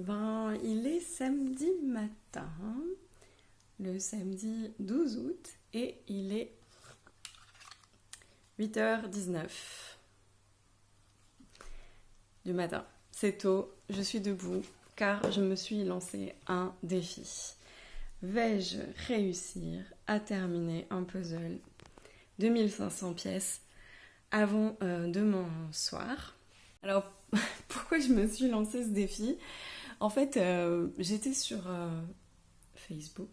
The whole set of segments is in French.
Il est samedi matin, le samedi 12 août, et il est 8h19 du matin. C'est tôt, je suis debout car je me suis lancé un défi. Vais-je réussir à terminer un puzzle de 1500 pièces avant demain soir? Alors, pourquoi je me suis lancé ce défi? En fait, j'étais sur Facebook.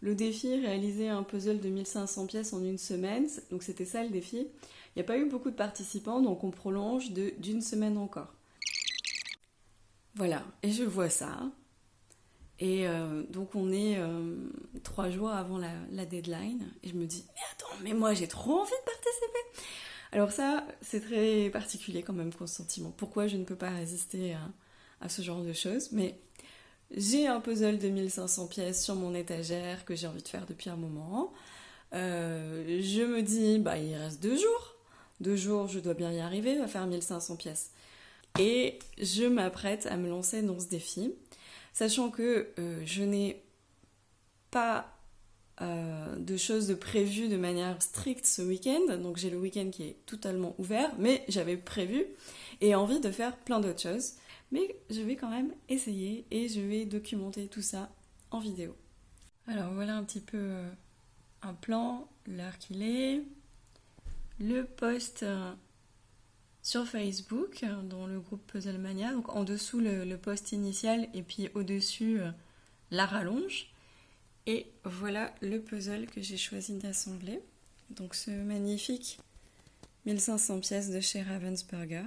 Le défi, réaliser un puzzle de 1500 pièces en une semaine, donc c'était ça le défi. Il n'y a pas eu beaucoup de participants, donc on prolonge d'une semaine encore. Voilà, et je vois ça. Et donc on est 3 jours avant la deadline, et je me dis, mais moi j'ai trop envie de participer. Alors ça, c'est très particulier quand même comme sentiment. Pourquoi je ne peux pas résister à ce genre de choses? Mais j'ai un puzzle de 1500 pièces sur mon étagère que j'ai envie de faire depuis un moment. Je me dis, il reste 2 jours. 2 jours, je dois bien y arriver à faire 1500 pièces. Et je m'apprête à me lancer dans ce défi, sachant que je n'ai pas de choses de prévues de manière stricte ce week-end. Donc j'ai le week-end qui est totalement ouvert, mais j'avais prévu et envie de faire plein d'autres choses. Mais je vais quand même essayer et je vais documenter tout ça en vidéo. Alors voilà un petit peu un plan, l'heure qu'il est, le post sur Facebook dans le groupe Puzzle Mania. Donc en dessous le post initial et puis au-dessus la rallonge. Et voilà le puzzle que j'ai choisi d'assembler. Donc ce magnifique 1500 pièces de chez Ravensburger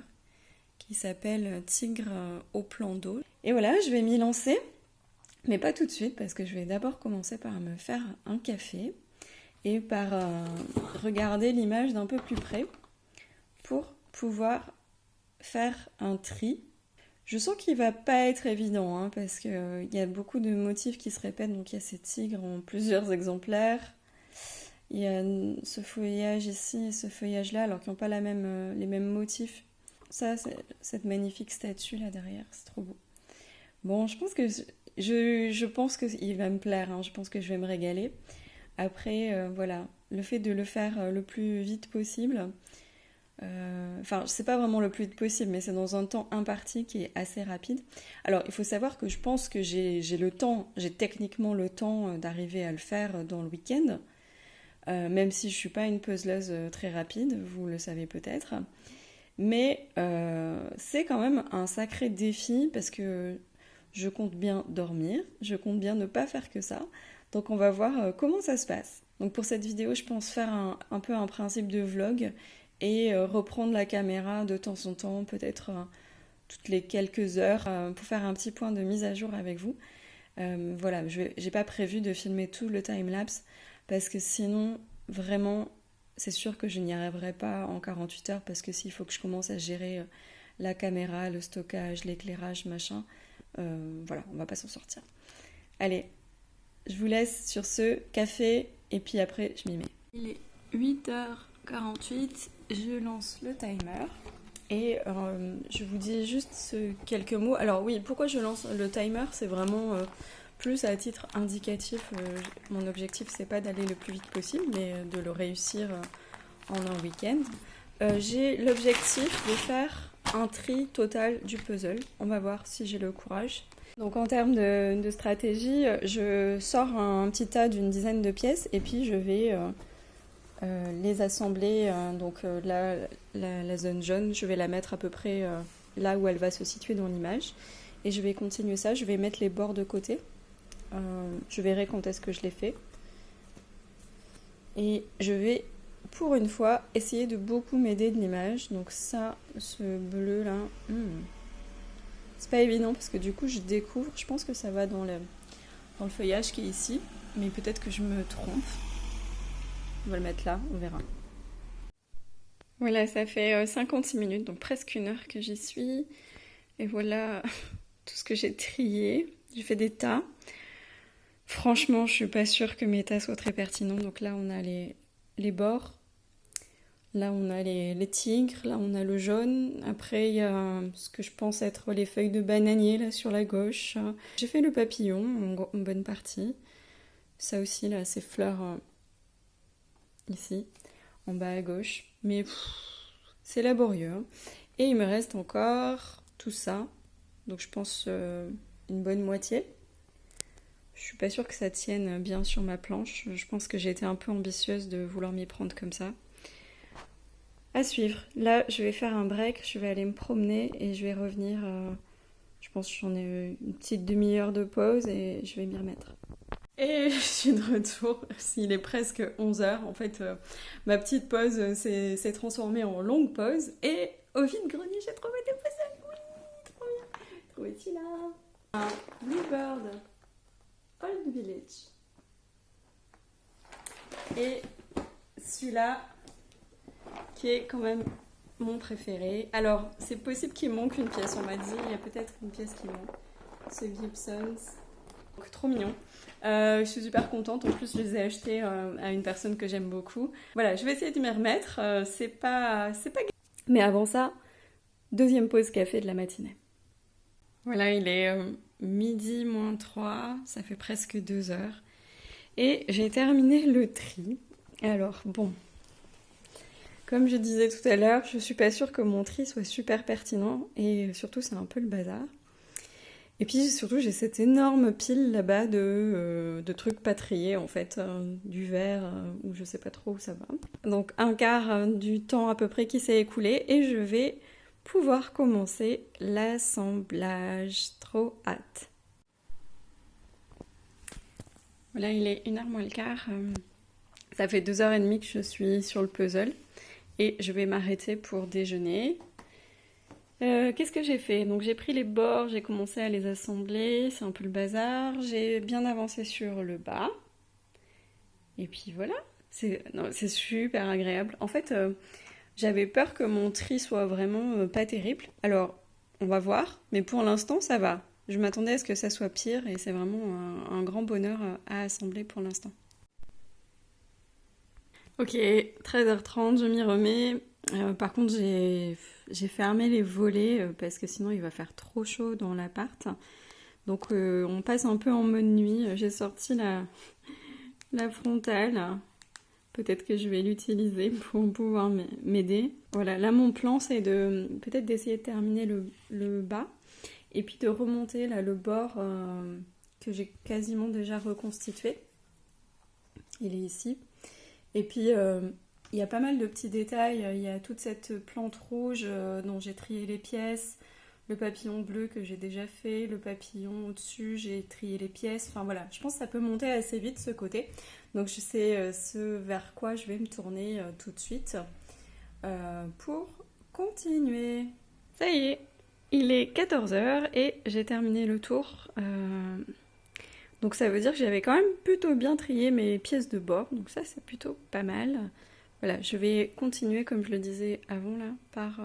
qui s'appelle Tigre au plan d'eau. Et voilà, je vais m'y lancer, mais pas tout de suite parce que je vais d'abord commencer par me faire un café et par regarder l'image d'un peu plus près pour pouvoir faire un tri. Je sens qu'il va pas être évident parce qu'il y a beaucoup de motifs qui se répètent. Donc il y a ces tigres en plusieurs exemplaires. Il y a ce feuillage ici et ce feuillage-là, alors qu'ils n'ont pas les mêmes motifs. Ça, cette magnifique statue là derrière, c'est trop beau. Bon, je pense qu'il va me plaire. Je pense que je vais me régaler. Après, voilà, le fait de le faire le plus vite possible. C'est pas vraiment le plus vite possible, mais c'est dans un temps imparti qui est assez rapide. Alors, il faut savoir que je pense que j'ai techniquement le temps d'arriver à le faire dans le week-end, même si je suis pas une puzzleuse très rapide, vous le savez peut-être. Mais c'est quand même un sacré défi parce que je compte bien dormir, je compte bien ne pas faire que ça. Donc on va voir comment ça se passe. Donc pour cette vidéo, je pense faire un peu un principe de vlog et reprendre la caméra de temps en temps, peut-être toutes les quelques heures, pour faire un petit point de mise à jour avec vous. Voilà, j'ai pas prévu de filmer tout le timelapse parce que sinon, vraiment, c'est sûr que je n'y arriverai pas en 48 heures parce que s'il faut que je commence à gérer la caméra, le stockage, l'éclairage, machin, voilà, on va pas s'en sortir. Allez, je vous laisse sur ce café et puis après, je m'y mets. Il est 8h48, je lance le timer et je vous dis juste quelques mots. Alors oui, pourquoi je lance le timer? C'est vraiment plus à titre indicatif. Mon objectif, c'est pas d'aller le plus vite possible, mais de le réussir en un week-end. J'ai l'objectif de faire un tri total du puzzle. On va voir si j'ai le courage. Donc en termes de stratégie, je sors un petit tas d'une dizaine de pièces et puis je vais les assembler. Donc là, la zone jaune, je vais la mettre à peu près là où elle va se situer dans l'image. Et je vais continuer ça, je vais mettre les bords de côté. Je verrai quand est-ce que je les fais. Et je vais, pour une fois, essayer de beaucoup m'aider de l'image. Donc ça, ce bleu là, c'est pas évident parce que du coup je découvre, je pense que ça va dans le feuillage qui est ici, mais peut-être que je me trompe. On va le mettre là, on verra. Voilà, ça fait 56 minutes, donc presque 1 heure que j'y suis. Et voilà tout ce que j'ai trié. J'ai fait des tas. Franchement, je suis pas sûre que mes tas soient très pertinents. Donc là, on a les bords, Là, on a les tigres, là, on a le jaune. Après, il y a ce que je pense être les feuilles de bananier, là, sur la gauche. J'ai fait le papillon, en bonne partie. Ça aussi, là, ces fleurs ici, en bas à gauche. Mais c'est laborieux, hein. Et il me reste encore tout ça. Donc, je pense une bonne moitié. Je suis pas sûre que ça tienne bien sur ma planche. Je pense que j'ai été un peu ambitieuse de vouloir m'y prendre comme ça. À suivre. Là, je vais faire un break, je vais aller me promener et je vais revenir. Je pense que j'en ai une petite demi-heure de pause et je vais m'y remettre. Et je suis de retour. Il est presque 11 heures. En fait, ma petite pause s'est transformée en longue pause. Et au vide-grenier, j'ai trouvé des puzzles. Oui, trop bien. Trouvé-t-il là un Bluebird Old Village. Et celui-là, qui est quand même mon préféré. Alors, c'est possible qu'il manque une pièce, on m'a dit. Il y a peut-être une pièce qui manque. Ce Gibson's. Donc, trop mignon. Je suis super contente. En plus, je les ai achetés à une personne que j'aime beaucoup. Voilà, je vais essayer de m'y remettre. C'est pas... Mais avant ça, deuxième pause café de la matinée. Voilà, il est midi moins 3. Ça fait presque 2 heures. Et j'ai terminé le tri. Alors, bon... Comme je disais tout à l'heure, je suis pas sûre que mon tri soit super pertinent et surtout c'est un peu le bazar. Et puis surtout j'ai cette énorme pile là-bas de trucs pas triés en fait, du verre où je sais pas trop où ça va. Donc un quart du temps à peu près qui s'est écoulé et je vais pouvoir commencer l'assemblage. Trop hâte. Voilà, il est 1h moins le quart. Ça fait 2h30 que je suis sur le puzzle. Et je vais m'arrêter pour déjeuner. Qu'est-ce que j'ai fait? Donc j'ai pris les bords, j'ai commencé à les assembler, c'est un peu le bazar. J'ai bien avancé sur le bas. Et puis voilà, c'est super agréable. En fait, j'avais peur que mon tri soit vraiment pas terrible. Alors, on va voir, mais pour l'instant, ça va. Je m'attendais à ce que ça soit pire et c'est vraiment un grand bonheur à assembler pour l'instant. Ok, 13h30, je m'y remets. Par contre, j'ai fermé les volets parce que sinon il va faire trop chaud dans l'appart. Donc on passe un peu en mode nuit. J'ai sorti la frontale. Peut-être que je vais l'utiliser pour pouvoir m'aider. Voilà, là mon plan c'est peut-être d'essayer de terminer le bas et puis de remonter là le bord que j'ai quasiment déjà reconstitué. Il est ici. Et puis, il y a pas mal de petits détails. Il y a toute cette plante rouge dont j'ai trié les pièces, le papillon bleu que j'ai déjà fait, le papillon au-dessus, j'ai trié les pièces. Enfin voilà, je pense que ça peut monter assez vite ce côté. Donc je sais ce vers quoi je vais me tourner tout de suite pour continuer. Ça y est, il est 14h et j'ai terminé le tour. Donc ça veut dire que j'avais quand même plutôt bien trié mes pièces de bord, donc ça c'est plutôt pas mal. Voilà, je vais continuer comme je le disais avant là, par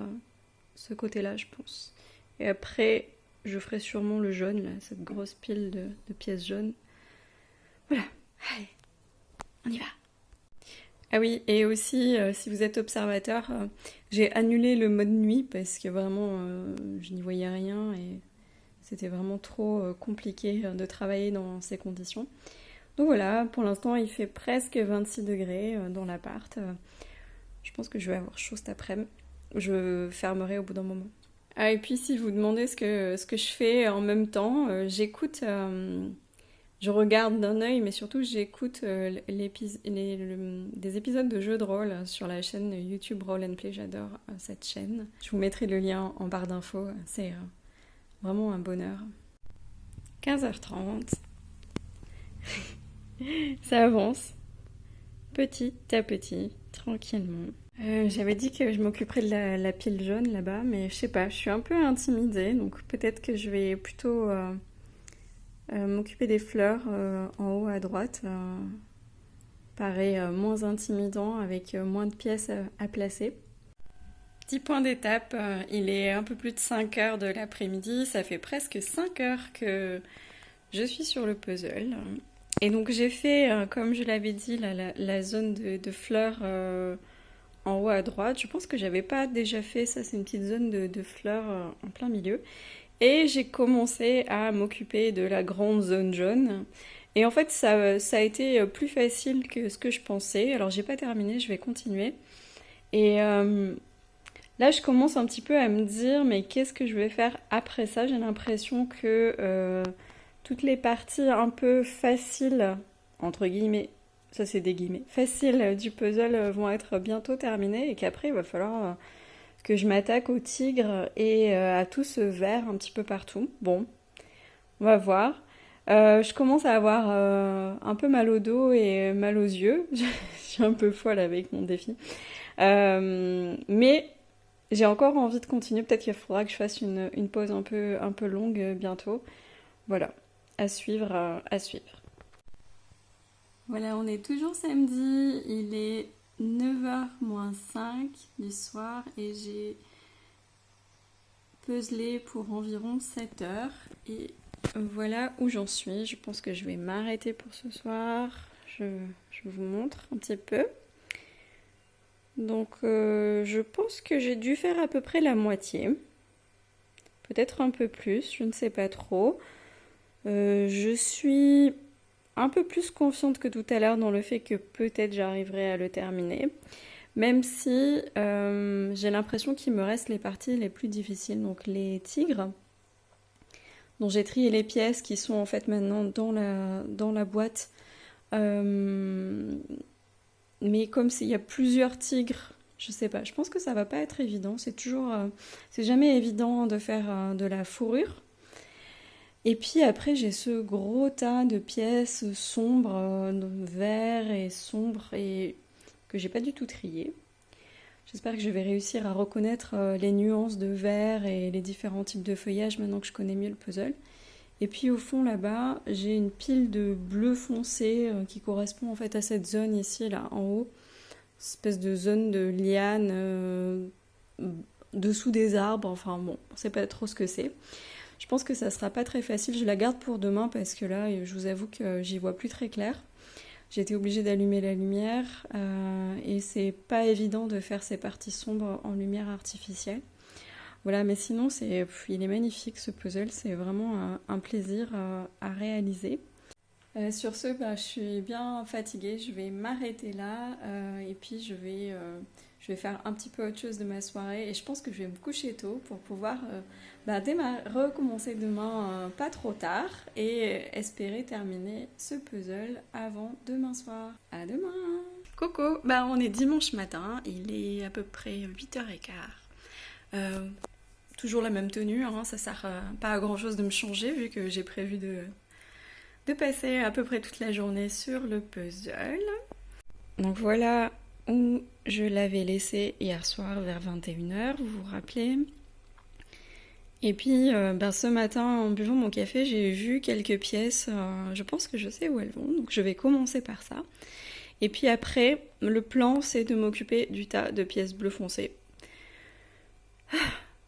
ce côté-là je pense. Et après, je ferai sûrement le jaune, là, cette grosse pile de pièces jaunes. Voilà, allez, on y va. Ah oui, et aussi, si vous êtes observateur, j'ai annulé le mode nuit parce que vraiment, je n'y voyais rien et c'était vraiment trop compliqué de travailler dans ces conditions. Donc voilà, pour l'instant il fait presque 26 degrés dans l'appart. Je pense que je vais avoir chaud cet après-midi. Je fermerai au bout d'un moment. Ah, et puis si vous demandez ce que je fais en même temps, j'écoute, je regarde d'un œil, mais surtout j'écoute des épisodes de jeux de rôle sur la chaîne YouTube Roll and Play. J'adore cette chaîne. Je vous mettrai le lien en barre d'infos. C'est vraiment un bonheur. 15h30. Ça avance. Petit à petit, tranquillement. J'avais dit que je m'occuperais de la pile jaune là-bas, mais je sais pas, je suis un peu intimidée, donc peut-être que je vais plutôt m'occuper des fleurs en haut à droite. Paraît moins intimidant avec moins de pièces à placer. Petit point d'étape, il est un peu plus de 5 heures de l'après-midi, ça fait presque 5 heures que je suis sur le puzzle. Et donc j'ai fait, comme je l'avais dit, la zone de fleurs en haut à droite. Je pense que j'avais pas déjà fait ça, c'est une petite zone de fleurs en plein milieu. Et j'ai commencé à m'occuper de la grande zone jaune. Et en fait, ça a été plus facile que ce que je pensais. Alors, j'ai pas terminé, je vais continuer. Et là, je commence un petit peu à me dire, mais qu'est-ce que je vais faire après ça? J'ai l'impression que toutes les parties un peu faciles, entre guillemets, ça c'est des guillemets, faciles du puzzle vont être bientôt terminées et qu'après, il va falloir que je m'attaque au tigre et à tout ce vert un petit peu partout. Bon, on va voir. Je commence à avoir un peu mal au dos et mal aux yeux. Je suis un peu folle avec mon défi. Mais j'ai encore envie de continuer. Peut-être qu'il faudra que je fasse une pause un peu longue bientôt. Voilà, à suivre, à suivre. Voilà, on est toujours samedi. Il est 9h moins 5 du soir et j'ai puzzlé pour environ 7 heures. Et voilà où j'en suis. Je pense que je vais m'arrêter pour ce soir. Je vous montre un petit peu. Donc je pense que j'ai dû faire à peu près la moitié. Peut-être un peu plus, je ne sais pas trop. Je suis un peu plus confiante que tout à l'heure dans le fait que peut-être j'arriverai à le terminer. Même si j'ai l'impression qu'il me reste les parties les plus difficiles. Donc les tigres, dont j'ai trié les pièces qui sont en fait maintenant dans la boîte. Mais comme il y a plusieurs tigres, je sais pas, je pense que ça va pas être évident. C'est jamais évident de faire de la fourrure. Et puis après, j'ai ce gros tas de pièces sombres, verts et sombres, et que j'ai pas du tout trié. J'espère que je vais réussir à reconnaître les nuances de vert et les différents types de feuillage maintenant que je connais mieux le puzzle. Et puis au fond là-bas, j'ai une pile de bleu foncé qui correspond en fait à cette zone ici, là, en haut. Une espèce de zone de liane dessous des arbres. Enfin bon, on sait pas trop ce que c'est. Je pense que ça sera pas très facile. Je la garde pour demain parce que là, je vous avoue que j'y vois plus très clair. J'ai été obligée d'allumer la lumière et c'est pas évident de faire ces parties sombres en lumière artificielle. Voilà, mais sinon, il est magnifique ce puzzle, c'est vraiment un plaisir à réaliser. Sur ce, je suis bien fatiguée, je vais m'arrêter là et puis je vais faire un petit peu autre chose de ma soirée et je pense que je vais me coucher tôt pour pouvoir recommencer demain pas trop tard et espérer terminer ce puzzle avant demain soir. À demain! Coucou! On est dimanche matin, il est à peu près 8h15. Toujours la même tenue, hein, ça sert pas à grand chose de me changer vu que j'ai prévu de passer à peu près toute la journée sur le puzzle. Donc voilà où je l'avais laissé hier soir vers 21h, vous vous rappelez. Et puis ce matin en buvant mon café, j'ai vu quelques pièces, je pense que je sais où elles vont, donc je vais commencer par ça. Et puis après, le plan c'est de m'occuper du tas de pièces bleu foncé.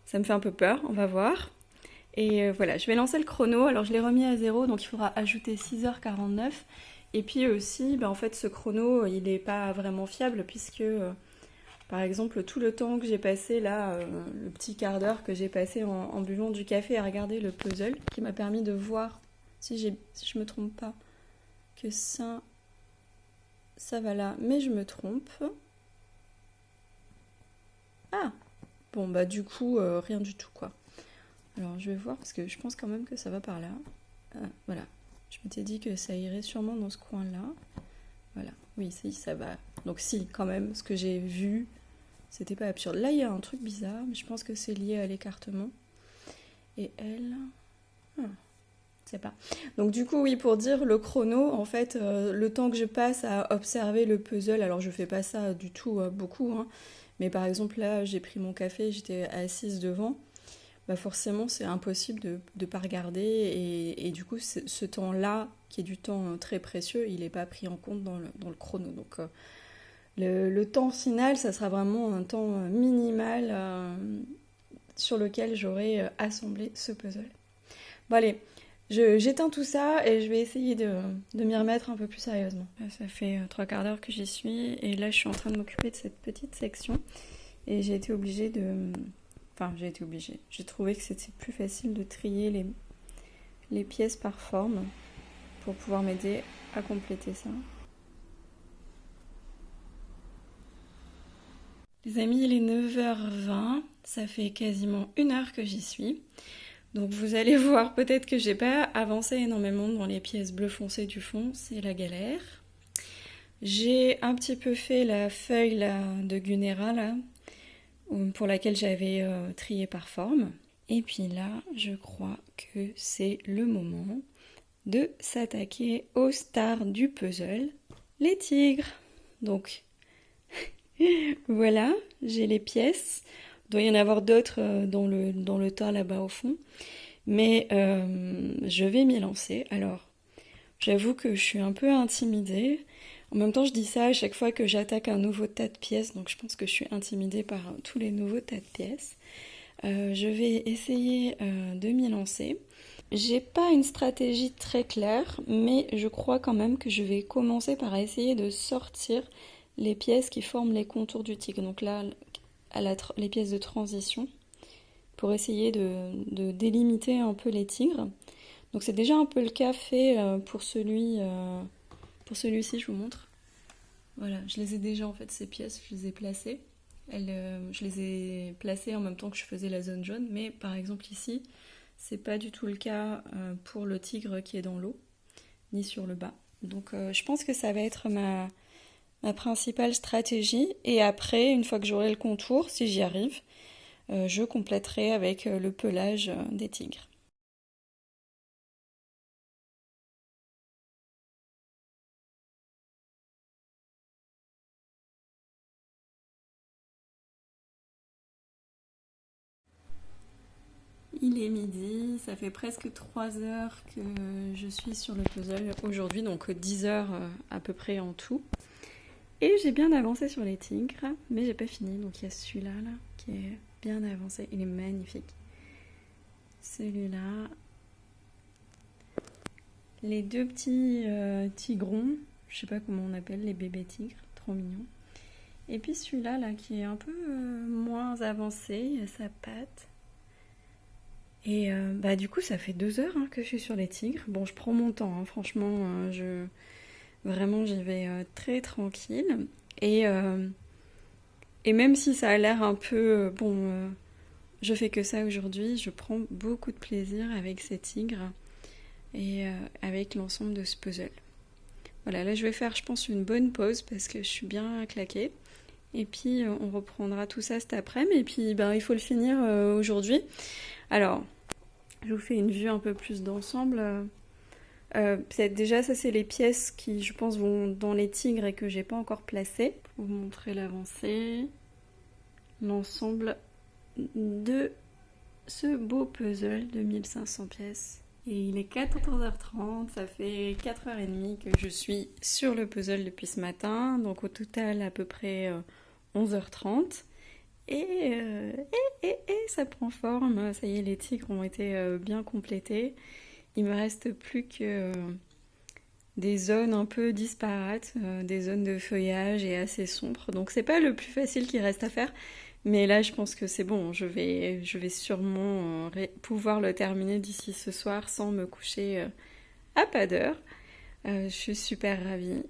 Ça me fait un peu peur, on va voir. Et voilà, je vais lancer le chrono. Alors je l'ai remis à 0, donc il faudra ajouter 6h49. Et puis aussi, en fait, ce chrono, il n'est pas vraiment fiable puisque, par exemple, tout le temps que j'ai passé là, le petit quart d'heure que j'ai passé en buvant du café à regarder le puzzle, qui m'a permis de voir, si je me trompe pas, que ça va là, mais je me trompe. Ah! Bon, du coup, rien du tout, quoi. Alors, je vais voir, parce que je pense quand même que ça va par là. Voilà. Je m'étais dit que ça irait sûrement dans ce coin-là. Voilà. Oui, ça va. Donc si, quand même, ce que j'ai vu, c'était pas absurde. Là, il y a un truc bizarre, mais je pense que c'est lié à l'écartement. Et elle... je sais pas. Donc du coup, oui, pour dire le chrono, en fait, le temps que je passe à observer le puzzle, alors je fais pas ça du tout beaucoup, hein, mais par exemple, là, j'ai pris mon café, j'étais assise devant, forcément, c'est impossible de ne pas regarder, et du coup, ce temps-là, qui est du temps très précieux, il n'est pas pris en compte dans le chrono. Donc, le temps final, ça sera vraiment un temps minimal sur lequel j'aurai assemblé ce puzzle. Bon, allez, J'éteins tout ça et je vais essayer de m'y remettre un peu plus sérieusement. Ça fait trois quarts d'heure que j'y suis et là je suis en train de m'occuper de cette petite section et j'ai été obligée de... Enfin, j'ai été obligée. J'ai trouvé que c'était plus facile de trier les pièces par forme pour pouvoir m'aider à compléter ça. Les amis, il est 9h20, ça fait quasiment une heure que j'y suis. Donc vous allez voir peut-être que j'ai pas avancé énormément dans les pièces bleu foncé du fond, c'est la galère. J'ai un petit peu fait la feuille là, de Gunera là, pour laquelle j'avais trié par forme. Et puis là, je crois que c'est le moment de s'attaquer aux stars du puzzle, les tigres. Donc voilà, j'ai les pièces. Il doit y en avoir d'autres dans le tas là-bas au fond. Mais je vais m'y lancer. Alors, j'avoue que je suis un peu intimidée. En même temps, je dis ça à chaque fois que j'attaque un nouveau tas de pièces, donc je pense que je suis intimidée par tous les nouveaux tas de pièces. Je vais essayer de m'y lancer. J'ai pas une stratégie très claire, mais je crois quand même que je vais commencer par essayer de sortir les pièces qui forment les contours du tigre. Donc là, les pièces de transition, pour essayer de délimiter un peu les tigres. Donc c'est déjà un peu le cas fait pour celui-ci, je vous montre. Voilà, je les ai déjà en fait ces pièces, je les ai placées. Je les ai placées en même temps que je faisais la zone jaune, mais par exemple ici, c'est pas du tout le cas pour le tigre qui est dans l'eau, ni sur le bas. Donc je pense que ça va être ma principale stratégie. Et après, une fois que j'aurai le contour, si j'y arrive, je compléterai avec le pelage des tigres. Il est midi, ça fait presque 3 heures que je suis sur le puzzle aujourd'hui, donc 10 heures à peu près en tout. Et j'ai bien avancé sur les tigres, mais j'ai pas fini, donc il y a celui-là là, qui est bien avancé, il est magnifique. Celui-là, les deux petits tigrons, je sais pas comment on appelle les bébés tigres, trop mignons. Et puis celui-là là qui est un peu moins avancé, il a sa patte. Et bah du coup ça fait 2 heures que je suis sur les tigres. Bon je prends mon temps, franchement vraiment j'y vais très tranquille. Et, euh, et même si ça a l'air un peu je fais que ça aujourd'hui, je prends beaucoup de plaisir avec ces tigres et avec l'ensemble de ce puzzle. Voilà, là je vais faire je pense une bonne pause parce que je suis bien claquée. Et puis on reprendra tout ça cet après-midi. Et puis ben, il faut le finir aujourd'hui. Alors, je vous fais une vue un peu plus d'ensemble. Déjà, ça c'est les pièces qui, je pense, vont dans les tigres et que j'ai pas encore placées. Pour vous montrer l'avancée, l'ensemble de ce beau puzzle de 1500 pièces. Et il est 14h30, ça fait 4h30 que je suis sur le puzzle depuis ce matin, donc au total à peu près 11h30. Et ça prend forme, ça y est, les tigres ont été bien complétés. Il me reste plus que des zones un peu disparates, des zones de feuillage et assez sombres. Donc c'est pas le plus facile qui reste à faire, mais là je pense que c'est bon. Je vais sûrement pouvoir le terminer d'ici ce soir sans me coucher à pas d'heure. Je suis super ravie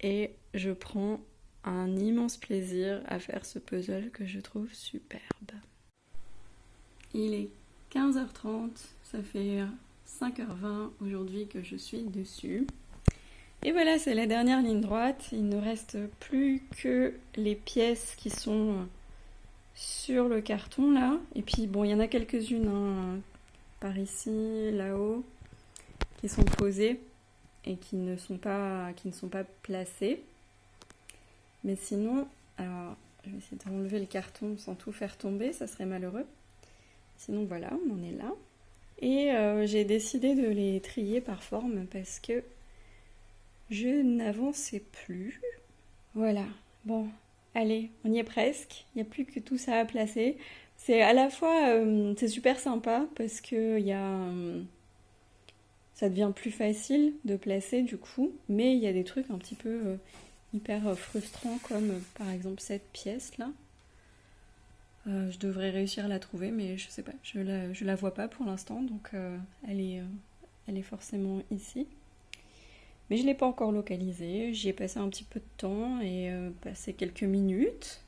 et je prends un immense plaisir à faire ce puzzle que je trouve superbe. Il est 15h30, ça fait 5h20 aujourd'hui que je suis dessus. Et voilà, c'est la dernière ligne droite. Il ne reste plus que les pièces qui sont sur le carton là. Et puis bon, il y en a quelques-unes par ici, là-haut, qui sont posées et qui ne sont pas placées. Mais sinon, alors je vais essayer d'enlever le carton sans tout faire tomber, ça serait malheureux. Sinon voilà, on en est là. Et j'ai décidé de les trier par forme parce que je n'avançais plus. Voilà, bon, allez, on y est presque. Il n'y a plus que tout ça à placer. C'est à la fois, c'est super sympa parce que ça devient plus facile de placer du coup, mais il y a des trucs un petit peu hyper frustrants comme par exemple cette pièce là. Je devrais réussir à la trouver, mais je sais pas, je la vois pas pour l'instant, donc elle est forcément ici. Mais je l'ai pas encore localisée, j'y ai passé un petit peu de temps et passé quelques minutes,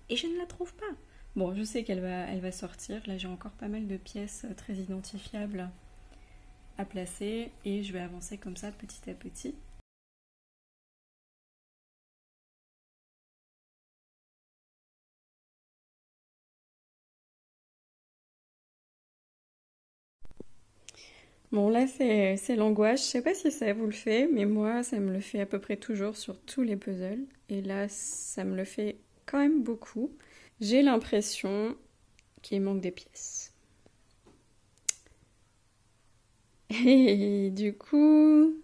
et je ne la trouve pas. Bon, je sais elle va sortir, là j'ai encore pas mal de pièces très identifiables à placer, et je vais avancer comme ça petit à petit. Bon, là, c'est l'angoisse. Je sais pas si ça vous le fait, mais moi, ça me le fait à peu près toujours sur tous les puzzles. Et là, ça me le fait quand même beaucoup. J'ai l'impression qu'il manque des pièces. Et du coup,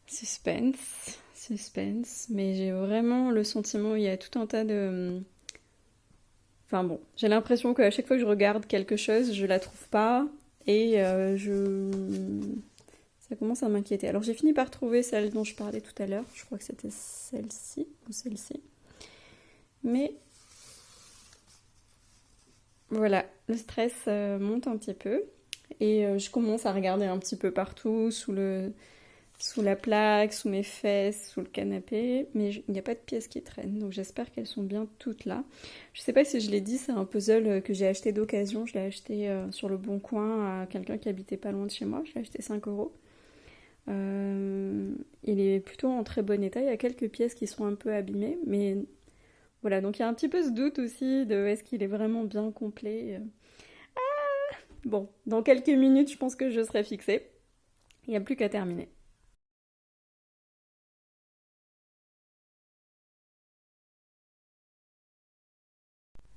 suspense, suspense. Mais j'ai vraiment le sentiment, il y a tout un tas de... Enfin bon, j'ai l'impression qu'à chaque fois que je regarde quelque chose, je la trouve pas. Et ça commence à m'inquiéter. Alors j'ai fini par trouver celle dont je parlais tout à l'heure. Je crois que c'était celle-ci ou celle-ci. Mais voilà, le stress monte un petit peu. Et je commence à regarder un petit peu partout, sous la plaque, sous mes fesses, sous le canapé. Mais il n'y a pas de pièces qui traînent. Donc j'espère qu'elles sont bien toutes là. Je sais pas si je l'ai dit, c'est un puzzle que j'ai acheté d'occasion. Je l'ai acheté sur le Bon Coin à quelqu'un qui habitait pas loin de chez moi. Je l'ai acheté 5 €. Il est plutôt en très bon état. Il y a quelques pièces qui sont un peu abîmées, mais voilà. Donc il y a un petit peu ce doute aussi de est-ce qu'il est vraiment bien complet. Bon, dans quelques minutes, je pense que je serai fixée. Il n'y a plus qu'à terminer.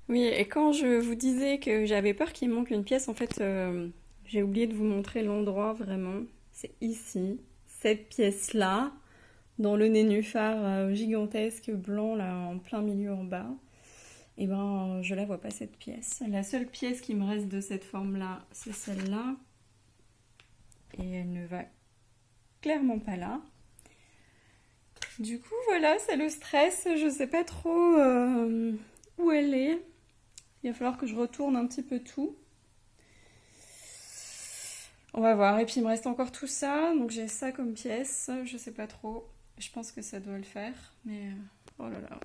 Oui, et quand je vous disais que j'avais peur qu'il manque une pièce, en fait, j'ai oublié de vous montrer l'endroit vraiment. C'est ici, cette pièce-là, dans le nénuphar gigantesque blanc là en plein milieu en bas. Et ben je la vois pas cette pièce. La seule pièce qui me reste de cette forme là, c'est celle-là. Et elle ne va clairement pas là. Du coup voilà, c'est le stress. Je sais pas trop où elle est. Il va falloir que je retourne un petit peu tout. On va voir. Et puis il me reste encore tout ça. Donc j'ai ça comme pièce. Je sais pas trop. Je pense que ça doit le faire. Mais oh là là.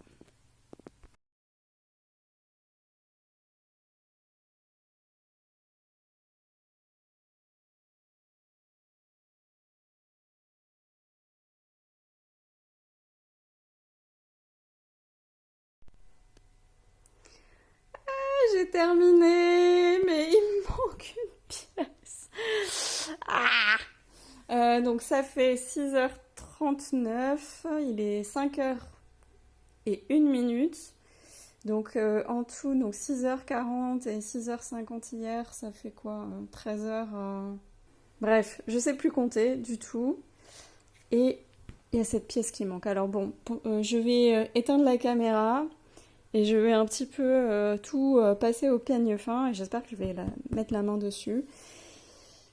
J'ai terminé, mais il me manque une pièce. Ah. Donc ça fait 6h39, il est 5h01 minute. Donc en tout, donc 6h40 et 6h50 hier, ça fait quoi 13h. Bref, je sais plus compter du tout. Et il y a cette pièce qui manque. Alors bon, je vais éteindre la caméra. Et je vais un petit peu tout passer au peigne fin et j'espère que je vais mettre la main dessus.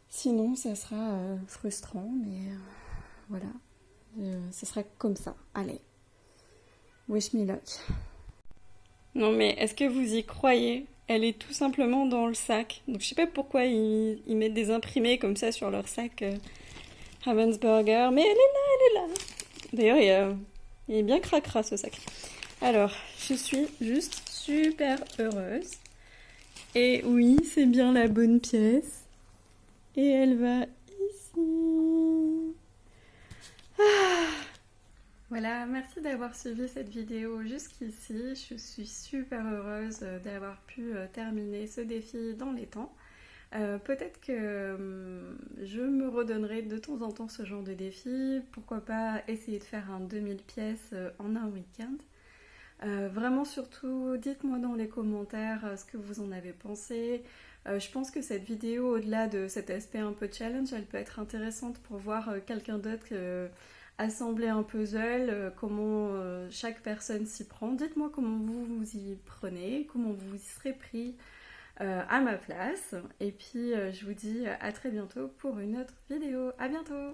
Sinon, ça sera frustrant, mais voilà. Ça sera comme ça. Allez, wish me luck. Non mais est-ce que vous y croyez? Elle est tout simplement dans le sac. Donc je sais pas pourquoi ils mettent des imprimés comme ça sur leur sac Ravensburger, mais elle est là, elle est là. D'ailleurs, il est bien cracra ce sac. Alors, je suis juste super heureuse. Et oui, c'est bien la bonne pièce. Et elle va ici. Ah. Voilà, merci d'avoir suivi cette vidéo jusqu'ici. Je suis super heureuse d'avoir pu terminer ce défi dans les temps. Peut-être que je me redonnerai de temps en temps ce genre de défi. Pourquoi pas essayer de faire un 2000 pièces en un week-end. Vraiment surtout, dites-moi dans les commentaires ce que vous en avez pensé. Je pense que cette vidéo, au-delà de cet aspect un peu challenge, elle peut être intéressante pour voir quelqu'un d'autre assembler un puzzle, comment chaque personne s'y prend. Dites-moi comment vous vous y prenez, comment vous y serez pris. à ma place. Et puis je vous dis à très bientôt pour une autre vidéo. À bientôt!